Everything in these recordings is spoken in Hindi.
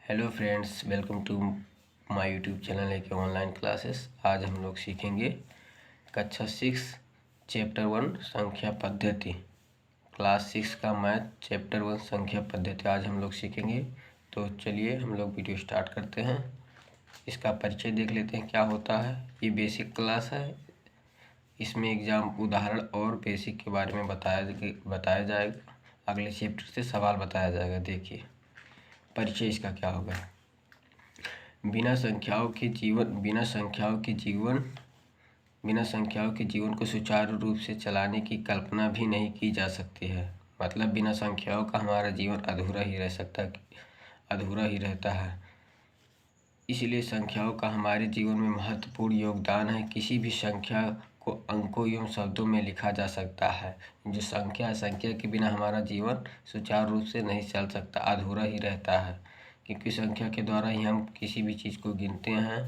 Hello friends, welcome to my YouTube channel है कि ऑनलाइन क्लासेस। आज हम लोग सीखेंगे कक्षा 6 चैप्टर 1 संख्या पद्धति, क्लास 6 का मैथ चैप्टर 1 संख्या पद्धति आज हम लोग सीखेंगे। तो चलिए हम लोग वीडियो स्टार्ट करते हैं। इसका परिचय देख लेते हैं क्या होता है। ये बेसिक क्लास है, इसमें एग्जाम उदाहरण और बेसिक के बारे में बताया जाएगा। अगले चैप्टर से सवाल बताया जाएगा। देखिए परिचय इसका क्या होगा। बिना संख्याओं के जीवन को सुचारू रूप से चलाने की कल्पना भी नहीं की जा सकती है। मतलब बिना संख्याओं का हमारा जीवन अधूरा ही रहता है। इसलिए संख्याओं का हमारे जीवन में महत्वपूर्ण योगदान है। किसी भी संख्या को अंकों एवं शब्दों में लिखा जा सकता है। जो संख्या के बिना हमारा जीवन सुचारू रूप से नहीं चल सकता, अधूरा ही रहता है, क्योंकि संख्या के द्वारा ही हम किसी भी चीज़ को गिनते हैं,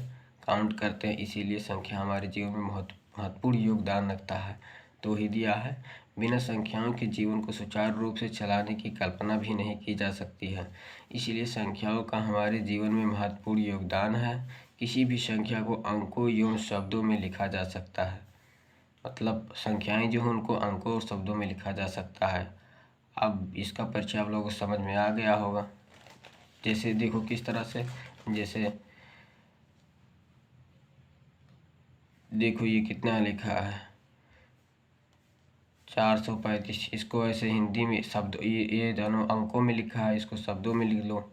काउंट करते हैं। इसीलिए संख्या हमारे जीवन में महत्वपूर्ण योगदान रखता है। तो ही दिया है, बिना संख्याओं के जीवन को सुचारू रूप से चलाने की कल्पना भी नहीं की जा सकती है। इसलिए संख्याओं का हमारे जीवन में महत्वपूर्ण योगदान है। किसी भी संख्या को अंकों एवं शब्दों में लिखा जा सकता है। मतलब संख्याएं जो हैं उनको अंकों और शब्दों में लिखा जा सकता है। अब इसका परिचय आप लोगों को समझ में आ गया होगा। जैसे देखो किस तरह से, जैसे देखो ये कितना लिखा है 435। इसको ऐसे हिंदी में शब्द ये दोनों अंकों में लिखा है, इसको शब्दों में लिख लो।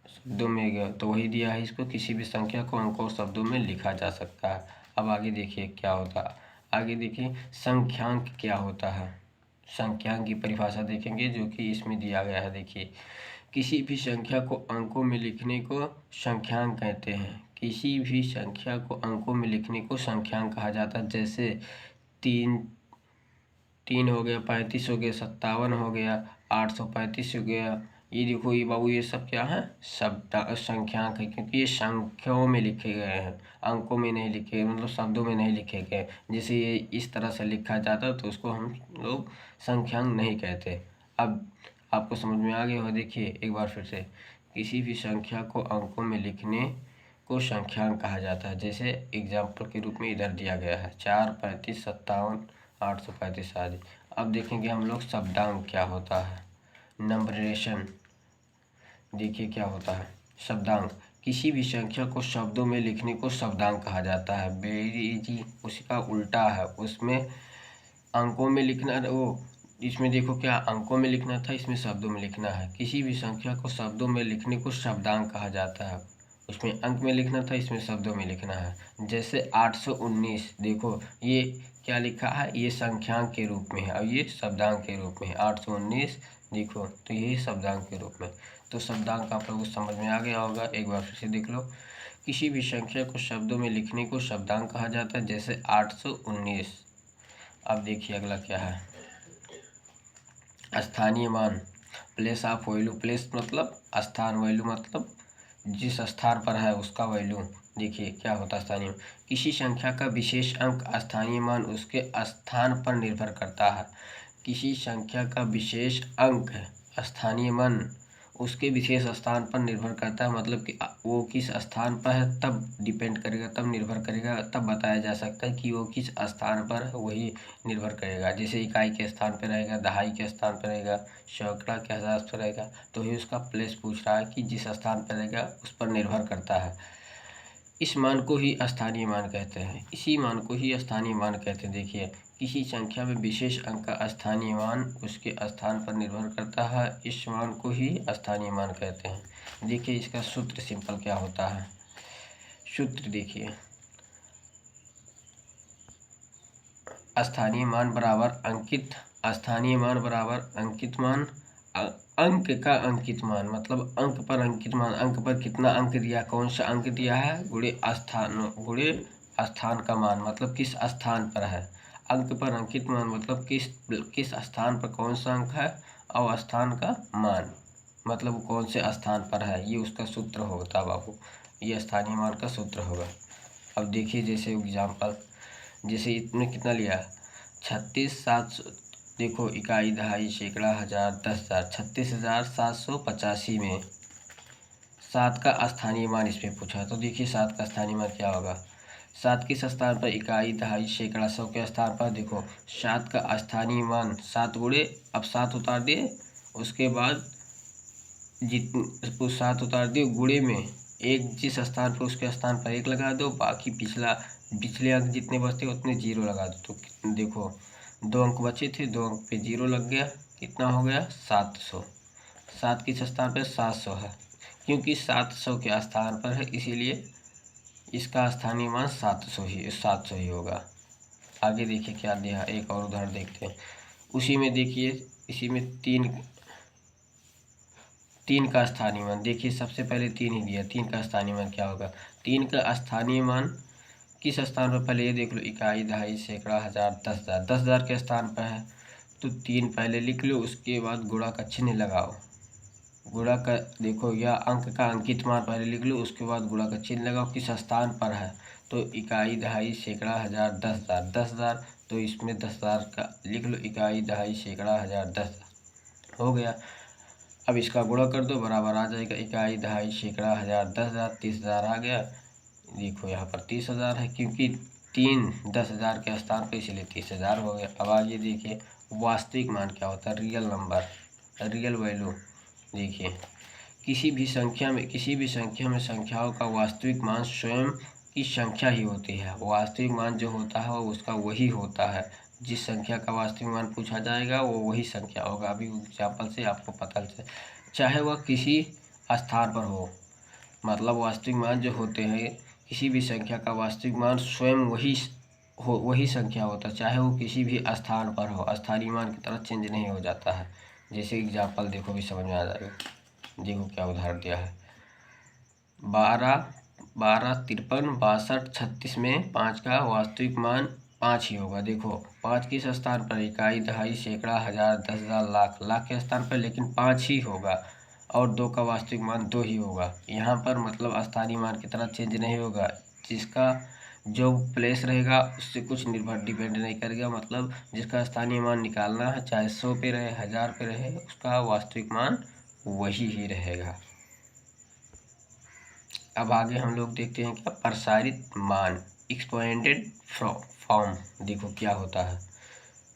शब्दों में गया तो वही दिया है। इसको किसी भी संख्या को अंकों और शब्दों में लिखा जा सकता है। अब आगे देखिए क्या होता है। आगे देखिए संख्यांक क्या होता है। संख्यांक की परिभाषा देखेंगे जो कि इसमें दिया गया है। देखिए किसी भी संख्या को अंकों में लिखने को संख्यांक कहते हैं। किसी भी संख्या को अंकों में लिखने को संख्यांक कहा जाता है। जैसे 3 हो गया, 35 हो गया, 57 हो गया, 835 हो गया। ये देखो ये बाबू ये सब क्या है, शब्द संख्यांक है, क्योंकि ये संख्याओं में लिखे गए हैं, अंकों में नहीं लिखे, मतलब शब्दों में नहीं लिखे गए। जैसे ये इस तरह से लिखा जाता तो उसको हम लोग संख्यांक नहीं कहते। अब आपको समझ में आ गया हो। देखिए एक बार फिर से, किसी भी संख्या को अंकों में लिखने को संख्यांक कहा जाता है। जैसे एग्जाम्पल के रूप में इधर दिया गया है 4, 35, 57, 835 आदि। अब देखेंगे हम लोग शब्दांक क्या होता है। नंबरेशन देखिए क्या होता है। शब्दांक किसी भी संख्या को शब्दों में लिखने को शब्दांक कहा जाता है। बेरीजी उसका उल्टा है, उसमें अंकों में लिखना, वो इसमें देखो क्या अंकों में लिखना था, इसमें शब्दों में लिखना है। किसी भी संख्या को शब्दों में लिखने को शब्दांक कहा जाता है। उसमें अंक में लिखना था, इसमें शब्दों में लिखना है। जैसे 819 देखो ये क्या लिखा है, ये संख्यांक के रूप में है और ये शब्दांक के रूप में है। 819 देखो तो ये शब्दांक के रूप में। तो शब्दांक आप लोगों को समझ में आ गया होगा। एक बार फिर से देख लो, किसी भी संख्या को शब्दों में लिखने को शब्दांक कहा जाता है। जैसे 819। अब देखिए अगला क्या है, स्थानीय मान, प्लेस ऑफ वैल्यू। प्लेस मतलब स्थान, वैल्यू मतलब जिस स्थान पर है उसका वैल्यू। देखिए क्या होता है स्थानीय। किसी संख्या का विशेष अंक स्थानीय मान उसके स्थान पर निर्भर करता है। किसी संख्या का विशेष अंक स्थानीय मान उसके विशेष स्थान पर निर्भर करता है। मतलब कि वो किस स्थान पर है तब डिपेंड करेगा, तब निर्भर करेगा, तब बताया जा सकता है कि वो किस स्थान पर है, वही निर्भर करेगा। जैसे इकाई के स्थान पर रहेगा, दहाई के स्थान पर रहेगा, सैकड़ा के हजार पर रहेगा, तो ही उसका प्लेस पूछ रहा है कि जिस स्थान पर रहेगा उस पर निर्भर करता है। इस मान को ही स्थानीय मान कहते हैं। इसी मान को ही स्थानीय मान कहते हैं। देखिए किसी संख्या में विशेष अंक का स्थानीय मान उसके स्थान पर निर्भर करता है। इस मान को ही स्थानीय मान कहते हैं। देखिए इसका सूत्र सिंपल क्या होता है। सूत्र देखिए, स्थानीय मान बराबर अंकित, स्थानीय मान बराबर अंकित मान, अंक का अंकित मान मतलब अंक पर अंकित मान, अंक पर कितना अंक दिया, कौन सा अंक दिया है, गुणे स्थान का मान मतलब किस स्थान पर है। अंक पर अंकित मान मतलब किस स्थान पर कौन सा अंक है, और स्थान का मान मतलब कौन से स्थान पर है। ये उसका सूत्र होता बाबू, ये स्थानीय मान का सूत्र होगा। अब देखिए जैसे एग्जाम्पल, जैसे इसमें कितना लिया 36,700, देखो इकाई, दहाई, सैकड़ा, हजार, 10,000, 36,785 में 7 का स्थानीय मान इसमें पूछा। तो देखिए 7 का स्थानीय मान क्या होगा। 7 किस स्थान पर, इकाई, दहाई, सैकड़ा, सौ के स्थान पर। देखो 7 का स्थानीय मान 7 गुणे, अब 7 उतार दिए, उसके बाद उसको 7 उतार दिए, गुणे में एक जिस स्थान पर उसके स्थान पर 1 लगा दो, बाकी पिछले अंक जितने बचते उतने 0 लगा दो। तो देखो 2 अंक बचे थे, 2 अंक पे 0 लग गया, कितना हो गया 700। 7 किस स्थान पर, 700 है, क्योंकि 700 के स्थान पर है इसीलिए इसका स्थानीय मान 700 ही होगा। आगे देखिए क्या दिया, एक और उदाहरण देखते हैं। उसी में देखिए, इसी में 3 का स्थानीय मान देखिए, सबसे पहले 3 ही दिया। 3 का स्थानीय मान क्या होगा। 3 का स्थानीय मान किस स्थान पर, पहले ये देख लो, इकाई, दहाई, सैकड़ा, हजार, 10,000। 10,000 के स्थान पर है तो 3 पहले लिख लो, उसके बाद गुणा का चिन्ह लगाओ। गुणा का देखो, या अंक का अंकित मान पहले लिख लो, उसके बाद गुणा का चिन्ह लगाओ, किस स्थान पर है। तो इकाई, दहाई, सैकड़ा, हजार, 10,000। 10,000 तो इसमें 10,000 का लिख लो, इकाई, दहाई, सैकड़ा, हजार, 10,000 हो गया। अब इसका गुणा कर दो, बराबर आ जाएगा, इकाई, दहाई, सैकड़ा, हजार, 10,000, 30,000 आ गया। देखो यहाँ पर 30,000 है, क्योंकि 3 10,000 के स्थान पर, इसलिए 30,000 हो गया। अब आगे देखिए वास्तविक मान क्या होता है, रियल नंबर, रियल वैल्यू। देखिए किसी भी संख्या में संख्याओं का वास्तविक मान स्वयं की संख्या ही होती है। वास्तविक मान जो होता है वो उसका वही होता है। जिस संख्या का वास्तविक मान पूछा जाएगा वो वही संख्या होगा। अभी एग्जाम्पल से आपको पता चले, चाहे वह किसी स्थान पर हो, मतलब वास्तविक मान जो होते हैं, किसी भी संख्या का वास्तविक मान स्वयं वही संख्या होता है, चाहे वो किसी भी स्थान पर हो। स्थानीय मान की तरह चेंज नहीं हो जाता है। जैसे एग्जाम्पल देखो, भी समझ में आ जाएगा। देखो क्या उदाहरण दिया है, 12, 53, 62, 36 में 5 का वास्तविक मान 5 ही होगा। देखो 5 किस स्थान पर, इकाई, दहाई, सैकड़ा, हजार, 10,000, लाख। लाख के स्थान पर लेकिन 5 ही होगा, और 2 का वास्तविक मान 2 ही होगा। यहाँ पर मतलब स्थानीय मान की तरह चेंज नहीं होगा। जिसका जो प्लेस रहेगा उससे कुछ डिपेंड नहीं करेगा। मतलब जिसका स्थानीय मान निकालना है, चाहे 100 पे रहे, 1000 पे रहे, उसका वास्तविक मान वही ही रहेगा। अब आगे हम लोग देखते हैं क्या, प्रसारित मान, एक्सपोनेंटेड फॉर्म। देखो क्या होता है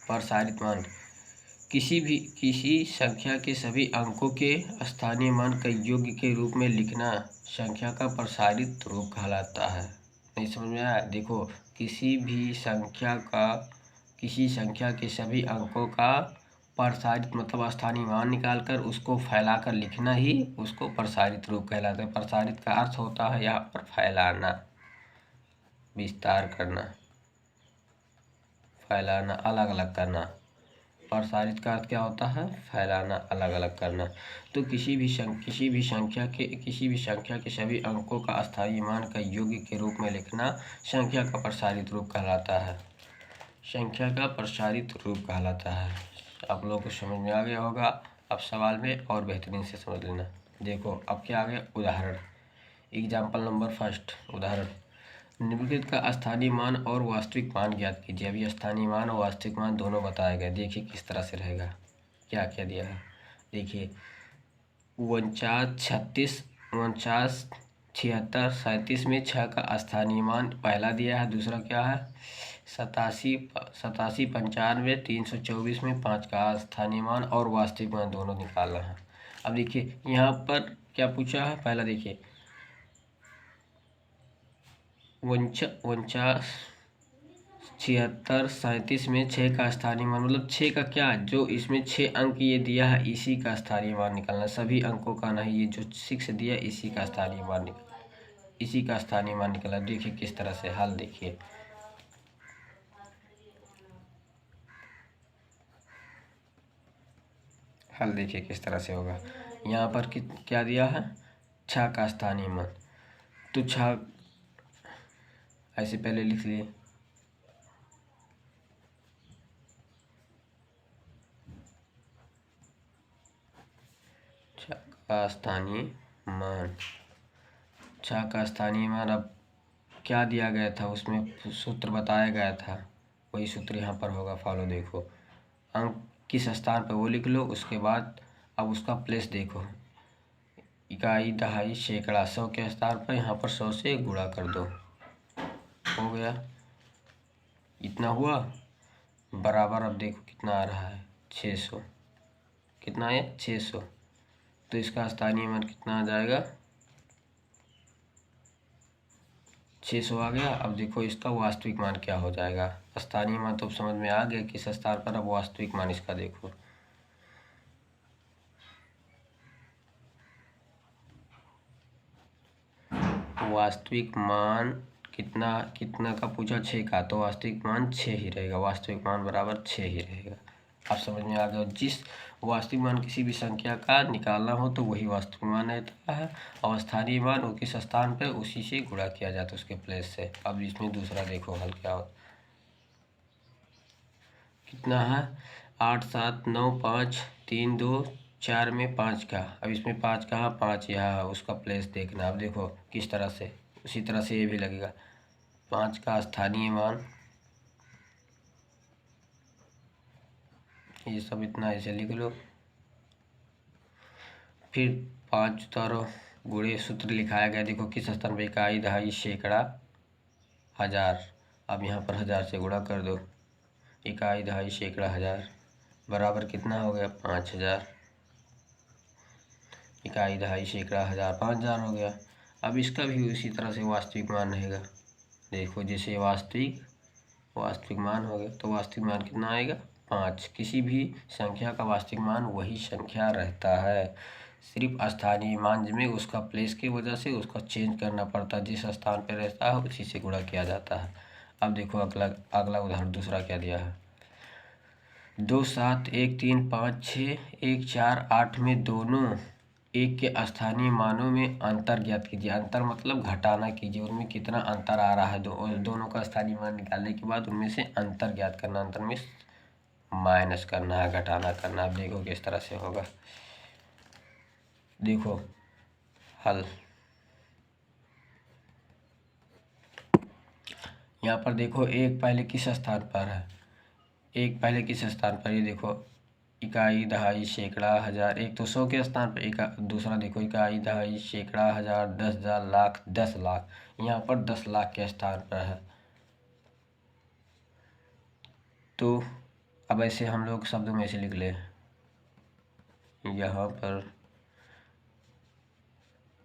प्रसारित मान, किसी संख्या के सभी अंकों के स्थानीय मान का योग के रूप में लिखना संख्या का प्रसारित रूप कहलाता है। नहीं समझ में आया। देखो किसी संख्या के सभी अंकों का प्रसारित मतलब स्थानीय मान निकालकर उसको फैलाकर लिखना ही उसको प्रसारित रूप कहलाता है। प्रसारित का अर्थ होता है यहाँ पर फैलाना, विस्तार करना, फैलाना, अलग अलग करना। प्रसारित का अर्थ क्या होता है, फैलाना, अलग अलग करना। तो किसी भी संख्या के सभी अंकों का स्थानीय मान का योग के रूप में लिखना संख्या का प्रसारित रूप कहलाता है। संख्या का प्रसारित रूप कहलाता है। आप लोगों को समझ में आ गया होगा। अब सवाल में और बेहतरीन से समझ लेना। देखो अब क्या आ गया, उदाहरण। एग्जाम्पल नंबर फर्स्ट, उदाहरण। निम्नलिखित का स्थानीय मान और वास्तविक मान ज्ञात कीजिए। अभी स्थानीय मान और वास्तविक मान दोनों बताए गए। देखिए किस तरह से रहेगा, क्या क्या दिया है। देखिए 49, 36, 49, 76, 37 में 6 का स्थानीय मान पहला दिया है। दूसरा क्या है, 87, 95, 324 में 5 का स्थानीय मान और वास्तविक मान दोनों निकालना है। अब देखिए यहाँ पर क्या पूछा है, पहला देखिए 49, 76, 37 में 6 का स्थानीय मान, मतलब 6 का क्या, जो इसमें 6 अंक ये दिया है इसी का स्थानीय मान निकालना। सभी अंकों का नहीं, ये जो 6 दिया इसी का स्थानीय मान निकालना। देखिए किस तरह से हल, देखिए हल देखिए किस तरह से होगा। यहाँ पर क्या दिया है, 6 का स्थानीय मान। तो 6 ऐसे पहले लिख लिए, का स्थानीय मान, 6 का स्थानीय मान। अब क्या दिया गया था, उसमें सूत्र बताया गया था, वही सूत्र यहाँ पर होगा, फॉलो। देखो अंक किस स्थान पर वो लिख लो। उसके बाद अब उसका प्लेस देखो, इकाई, दहाई, सैकड़ा, 100 के स्थान पर यहाँ पर 100 से गुणा कर दो, हो गया। इतना हुआ बराबर। अब देखो कितना आ रहा है, 600। कितना है, 600। तो इसका स्थानीय मान कितना आ जाएगा, 600 आ गया। अब देखो इसका वास्तविक मान क्या हो जाएगा। स्थानीय मान तो समझ में आ गया किस स्थान पर, अब वास्तविक मान इसका देखो। वास्तविक मान कितना, कितना का पूछा, 6 का, तो वास्तविक मान 6 ही रहेगा। वास्तविक मान बराबर 6 ही रहेगा। आप समझ में आ गया। जिस वास्तविक मान किसी भी संख्या का निकालना हो तो वही वास्तविक मान रहता है, और स्थानीय मान वो किस स्थान पर उसी से गुणा किया जाता है, उसके प्लेस से। अब इसमें दूसरा देखो हल क्या हो, कितना है, 8, 7, 9, 5, 3, 2, 4 में 5 का। अब इसमें 5 कहाँ, 5 यहाँ है, उसका प्लेस देखना। अब देखो किस तरह से, उसी तरह से ये भी लगेगा। 5 का स्थानीय मान, ये सब इतना ऐसे लिख लो। फिर 5 उतारो, गुणे सूत्र लिखाया गया। देखो किस स्थान पर, इकाई, दहाई, सैकड़ा, हजार। अब यहाँ पर 1000 से गुणा कर दो, इकाई, दहाई, सैकड़ा, हजार बराबर कितना हो गया, 5000। इकाई, दहाई, सैकड़ा, हजार, 5000 हो गया। अब इसका भी उसी तरह से वास्तविक मान रहेगा। देखो जैसे वास्तविक मान हो गया, तो वास्तविक मान कितना आएगा, 5। किसी भी संख्या का वास्तविक मान वही संख्या रहता है, सिर्फ स्थानीय मान में उसका प्लेस की वजह से उसको चेंज करना पड़ता है। जिस स्थान पर रहता है उसी से गुणा किया जाता है। अब देखो अगला उदाहरण दूसरा क्या दिया है, 2, 7, 1, 3, 5, 6, 1, 4, 8 में दोनों एक के स्थानीय मानों में अंतर ज्ञात कीजिए। अंतर मतलब घटाना कीजिए, उनमें कितना अंतर आ रहा है। दोनों का स्थानीय मान निकालने के बाद उनमें से अंतर ज्ञात करना, अंतर में माइनस करना है, घटाना करना। अब देखो किस तरह से होगा, देखो हल। यहाँ पर देखो एक पहले किस स्थान पर है, एक पहले किस स्थान पर, ये देखो इकाई, दहाई, सैकड़ा, हजार। एक तो 100 के स्थान पर, दूसरा देखो इकाई, दहाई, सैकड़ा, हजार, 10,000, लाख, 10 लाख। यहाँ पर 10 लाख के स्थान पर है। तो अब ऐसे हम लोग शब्दों में ऐसे लिख ले, यहाँ पर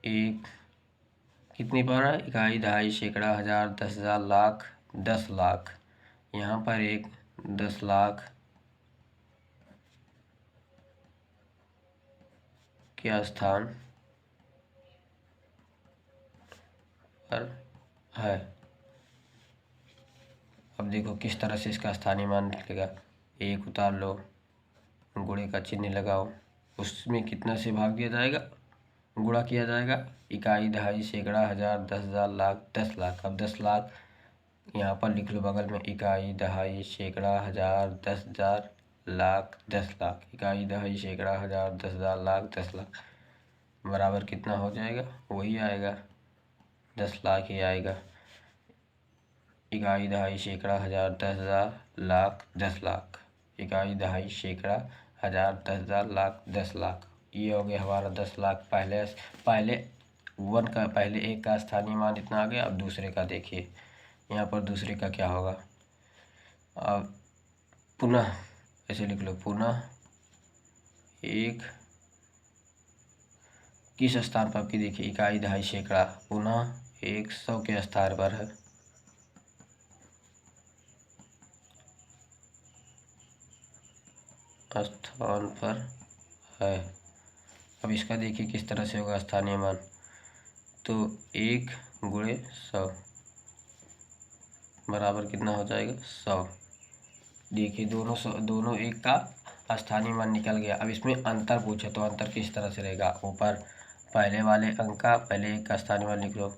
एक कितनी पर है, इकाई, दहाई, सैकड़ा, हजार, 10,000, लाख, 10 लाख। यहाँ पर एक 10 लाख के स्थान पर है। अब देखो किस तरह से इसका स्थानीय मान निकलेगा, एक उतार लो, गुणे का चिन्ह लगाओ, उसमें कितना से भाग दिया जाएगा, गुणा किया जाएगा। इकाई, दहाई, सैकड़ा, हजार, 10,000, लाख, 10 लाख। अब 10 लाख यहाँ पर लिख लो बगल में, इकाई, दहाई, सैकड़ा, हजार, 10,000, लाख, 10 लाख। इकाई, दहाई, सैकड़ा, हजार, 10,000, लाख, 10 लाख बराबर कितना हो जाएगा, वही आएगा, 10 लाख ही आएगा। इकाई, दहाई, सैकड़ा, हजार, 10,000, लाख, 10 लाख। इकाई, दहाई, सैकड़ा, हजार, 10,000, लाख, 10 लाख। ये हो गया हमारा 10 लाख। पहले एक का स्थानीय मान इतना आ गया। अब दूसरे का देखिए, यहाँ पर दूसरे का क्या होगा। अब पुनः ऐसे लिख लो, पुनः एक किस स्थान पर, आपकी देखिए इकाई, दहाई, सैकड़ा, पुनः एक 100 के स्थान पर है। स्थान पर है। अब इसका देखिए किस तरह से होगा स्थानीय मान, तो 1 गुणे 100 बराबर कितना हो जाएगा, 100। देखिए दोनों एक का स्थानीय मान निकल गया। अब इसमें अंतर पूछे तो अंतर किस तरह से रहेगा, ऊपर पहले वाले अंक का पहले एक का स्थानीय मान लिख लो,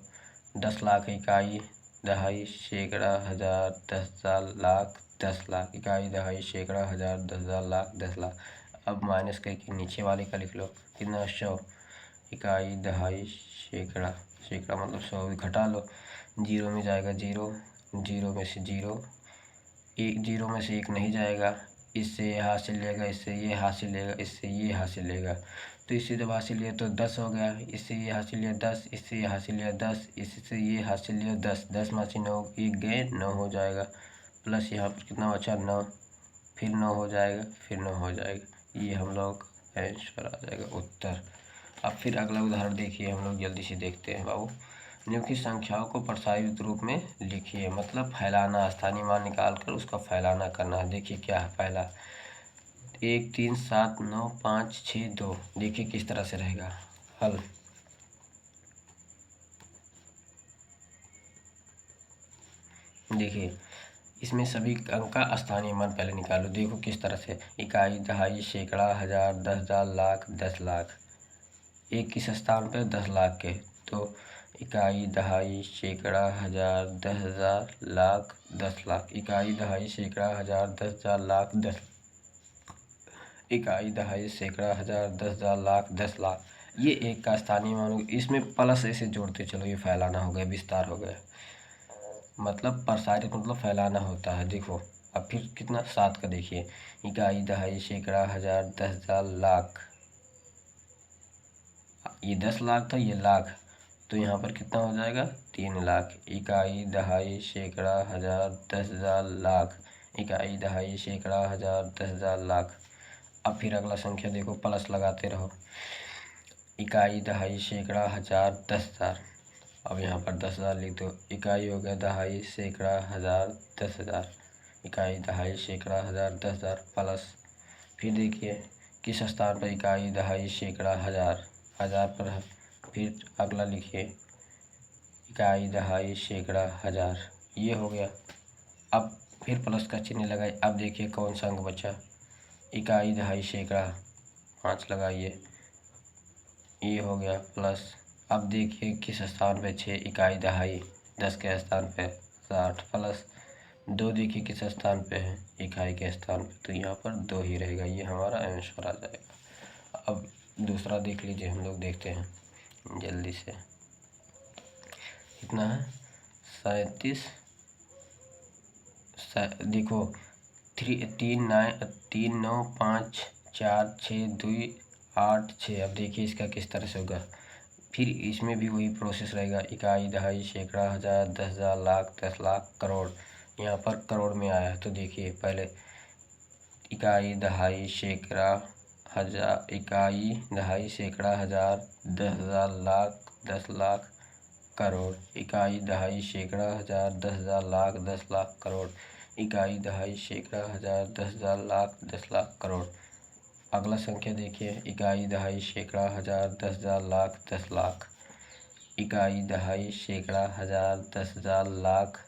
10 लाख, इकाई, दहाई, सैकड़ा, हजार, 10,000, लाख, 10 लाख। इकाई, दहाई, सैकड़ा, हजार, 10,000, लाख, 10 लाख। अब माइनस करके नीचे वाले का लिख लो, कितना, 100। इकाई, दहाई, सैकड़ा, सैकड़ा मतलब 100, घटा लो, जीरो में जाएगा जीरो, जीरो में से जीरो, एक जीरो में से एक नहीं जाएगा, इससे ये हासिल लेगा, इससे ये हासिल लेगा, इससे ये हासिल लेगा। तो इससे जब हासिल लिया तो 10 हो गया, इससे ये हासिल लिया 10, इससे ये हासिल लिया 10, इससे ये हासिल लिया 10, 10 में से 9 एक गए 9 हो जाएगा। प्लस यहाँ पर कितना बचा 9, फिर 9 हो जाएगा, फिर 9 हो जाएगा। ये हम लोग आंसर आ जाएगा उत्तर। अब फिर अगला उदाहरण देखिए, हम लोग जल्दी से देखते हैं बाबू। निम्नलिखित संख्याओं को प्रसारित रूप में लिखिए, मतलब फैलाना, स्थानीय मान निकाल कर उसका फैलाना करना है। देखिए क्या है पहला, 1 3 7 9 5 6 2। देखिए किस तरह से रहेगा हल। देखिए इसमें सभी अंक का स्थानीय मान पहले निकालो। देखो किस तरह से, इकाई, दहाई, सैकड़ा, हजार, 10,000, लाख, 10 लाख। एक किस स्थान पे 10 लाख के, तो इकाई, दहाई, सैकड़ा, हजार, 10,000, लाख, 10 लाख। इकाई, दहाई, सैकड़ा, हजार, 10,000, लाख, 10 इकाई, दहाई, सैकड़ा, हजार, 10,000, लाख, 10 लाख। ये एक का स्थानीय मान होगा। इसमें प्लस ऐसे जोड़ते चलो, ये फैलाना हो गया, विस्तार हो गया। मतलब प्रसारित मतलब फैलाना होता है। देखो अब फिर कितना 7 का देखिए, इकाई, दहाई, सैकड़ा, हजार, 10,000, लाख। ये 10 लाख था, ये लाख, तो यहाँ पर कितना हो जाएगा 3 लाख। इकाई, दहाई, सैकड़ा, हजार, 10,000, लाख। इकाई, दहाई, सैकड़ा, हजार, 10,000, लाख। अब फिर अगला संख्या देखो, प्लस लगाते रहो। इकाई, दहाई, सैकड़ा, हजार, 10,000। अब यहाँ पर 10,000 लिख दो। इकाई हो गया, दहाई, सैकड़ा, हजार, 10,000। इकाई, दहाई, सैकड़ा, हजार, 10,000 प्लस। फिर देखिए किस स्थान पर, इकाई, दहाई, सैकड़ा, हजार, हजार पर है। फिर अगला लिखिए, इकाई, दहाई, सैकड़ा, हजार। ये हो गया। अब फिर प्लस का चिन्ह लगाइए। अब देखिए कौन सा अंक बचा, इकाई, दहाई, सैकड़ा, 5 लगाइए, ये हो गया प्लस। अब देखिए किस स्थान पे 6, इकाई, दहाई, 10 के स्थान पे 60 प्लस 2। देखिए किस स्थान पे है, इकाई के स्थान पे, तो यहाँ पर 2 ही रहेगा। ये हमारा आंसर आ जाएगा। अब दूसरा देख लीजिए, हम लोग देखते हैं जल्दी से। कितना है 37। देखो 3 9 5 4 6 2 8 6। अब देखिए इसका किस तरह से होगा। फिर इसमें भी वही प्रोसेस रहेगा, इकाई, दहाई, सैकड़ा, हजार, 10,000, लाख, 10 लाख, करोड़। यहाँ पर करोड़ में आया है, तो देखिए पहले इकाई, दहाई, सैकड़ा, हजार, इकाई, दहाई, सैकड़ा, हजार, 10,000, लाख, 10 लाख, करोड़। इकाई, दहाई, सैकड़ा, हजार, 10,000, लाख, 10 लाख, करोड़। इकाई, दहाई, सैकड़ा, हजार, 10,000, लाख, 10 लाख, करोड़। अगला संख्या देखिए, इकाई, दहाई, सैकड़ा, हजार, 10,000, लाख, 10 लाख। इकाई, दहाई, सैकड़ा, हजार, 10,000, लाख,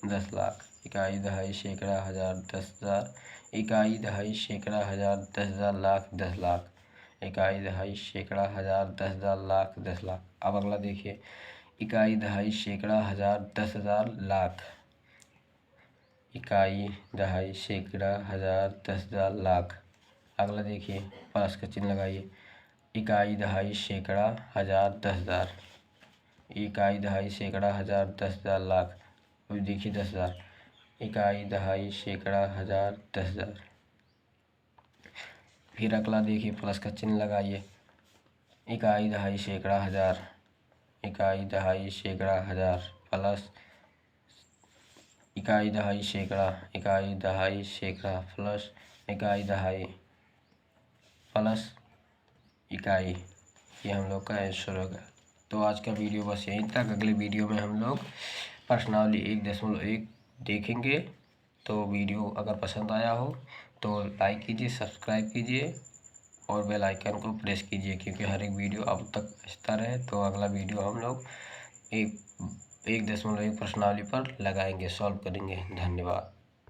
10 लाख। इकाई, दहाई, सैकड़ा, हजार, 10,000। इकाई, दहाई, सैकड़ा, हजार, 10,000, लाख, 10 लाख। इकाई, दहाई, सैकड़ा, हजार, 10,000, लाख, 10 लाख। अब अगला देखिए, इकाई, दहाई, सैकड़ा, हजार, 10,000, लाख। इकाई, दहाई, सैकड़ा, हजार, 10,000, लाख। अगला देखिए प्लस का चिन्ह लगाइए, इकाई, दहाई, सैकड़ा, हजार, 10,000। इकाई, दहाई, सैकड़ा, हजार, 10,000, लाख। अभी देखिए 10,000। इकाई, दहाई, सैकड़ा, हजार, 10,000। फिर अगला देखिए प्लस का चिन्ह लगाइए, इकाई, दहाई, सैकड़ा, हजार। इकाई, दहाई, सैकड़ा, हजार प्लस इकाई, दहाई, सैकड़ा, इकाई, दहाई, सैकड़ा प्लस इकाई, दहाई प्लस इकाई। ये हम लोग का आंसर होगा। तो आज का वीडियो बस यहीं तक। अगले वीडियो में हम लोग प्रश्नावली 1.1 देखेंगे। तो वीडियो अगर पसंद आया हो तो लाइक कीजिए, सब्सक्राइब कीजिए और बेल आइकन को प्रेस कीजिए, क्योंकि हर एक वीडियो अब तक पहुँचता रहे। तो अगला वीडियो हम लोग 1.1 प्रश्नावली पर लगाएंगे, सॉल्व करेंगे। धन्यवाद।